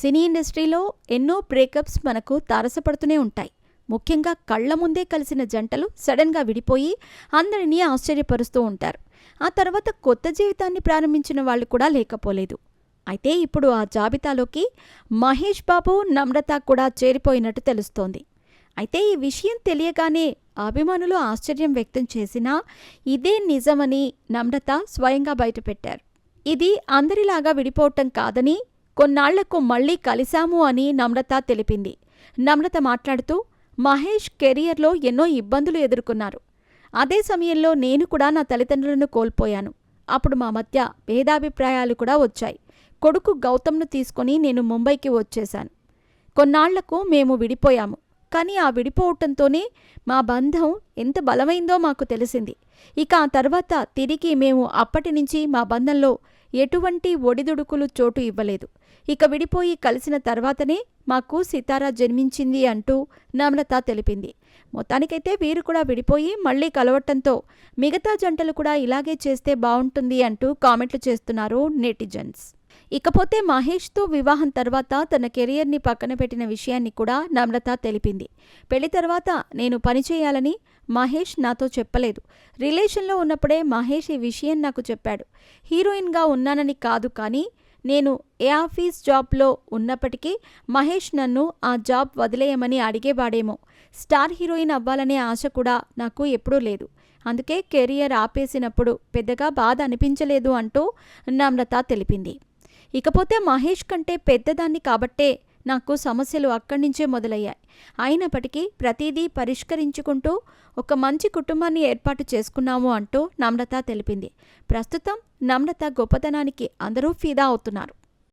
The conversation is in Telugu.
సినీ ఇండస్ట్రీలో ఎన్నో బ్రేకప్స్ మనకు తారసపడుతూనే ఉంటాయి. ముఖ్యంగా కళ్ల ముందే కలిసిన జంటలు సడన్గా విడిపోయి అందరినీ ఆశ్చర్యపరుస్తూ ఉంటారు. ఆ తర్వాత కొత్త జీవితాన్ని ప్రారంభించిన వాళ్ళు కూడా లేకపోలేదు. అయితే ఇప్పుడు ఆ జాబితాలోకి మహేష్ బాబు, నమ్రత కూడా చేరిపోయినట్టు తెలుస్తోంది. అయితే ఈ విషయం తెలియగానే అభిమానులు ఆశ్చర్యం వ్యక్తం చేసినా ఇదే నిజమని నమ్రత స్వయంగా బయటపెట్టారు. ఇది అందరిలాగా విడిపోవటం కాదని, కొన్నాళ్లకు మళ్లీ కలిశాము అని నమ్రత తెలిపింది. నమ్రత మాట్లాడుతూ, మహేష్ కెరియర్లో ఎన్నో ఇబ్బందులు ఎదుర్కొన్నారు. అదే సమయంలో నేను కూడా నా తల్లిదండ్రులను కోల్పోయాను. అప్పుడు మా మధ్య భేదాభిప్రాయాలు కూడా వచ్చాయి. కొడుకు గౌతమ్ను తీసుకొని నేను ముంబైకి వచ్చేశాను. కొన్నాళ్లకు మేము విడిపోయాము. కానీ ఆ విడిపోవటంతోనే మా బంధం ఎంత బలమైందో మాకు తెలిసింది. ఇక ఆ తర్వాత తిరిగి మేము అప్పటినుంచి మా బంధంలో ఎటువంటి ఒడిదుడుకులు చోటు ఇవ్వలేదు. ఇక విడిపోయి కలిసిన తర్వాతనే మాకు సితారా జన్మించింది అంటూ నమ్రత తెలిపింది. మొత్తానికైతే వీరు కూడా విడిపోయి మళ్లీ కలవటంతో మిగతా జంటలు కూడా ఇలాగే చేస్తే బావుంటుంది అంటూ కామెంట్లు చేస్తున్నారు నెటిజన్స్. ఇకపోతే మహేష్తో వివాహం తర్వాత తన కెరియర్ని పక్కన పెట్టిన విషయాన్ని కూడా నమ్రత తెలిపింది. పెళ్లి తర్వాత నేను పనిచేయాలని మహేష్ నాతో చెప్పలేదు. రిలేషన్లో ఉన్నప్పుడే మహేష్ ఈ విషయం నాకు చెప్పాడు. హీరోయిన్గా ఉన్నానని కాదు, కానీ నేను ఏ ఆఫీస్ జాబ్లో ఉన్నప్పటికీ మహేష్ నన్ను ఆ జాబ్ వదిలేయమని అడిగేవాడేమో. స్టార్ హీరోయిన్ అవ్వాలనే ఆశ కూడా నాకు ఎప్పుడూ లేదు. అందుకే కెరియర్ ఆపేసినప్పుడు పెద్దగా బాధ అనిపించలేదు అంటూ నమ్రత తెలిపింది. ఇకపోతే మహేష్ కంటే పెద్దదాన్ని కాబట్టే నాకు సమస్యలు అక్కడి నుంచే మొదలయ్యాయి. అయినప్పటికీ ప్రతిదీ పరిష్కరించుకుంటూ ఒక మంచి కుటుంబాన్ని ఏర్పాటు చేసుకున్నాము అంటూ నమ్రత తెలిపింది. ప్రస్తుతం నమ్రత గొప్పతనానికి అందరూ ఫిదా అవుతున్నారు.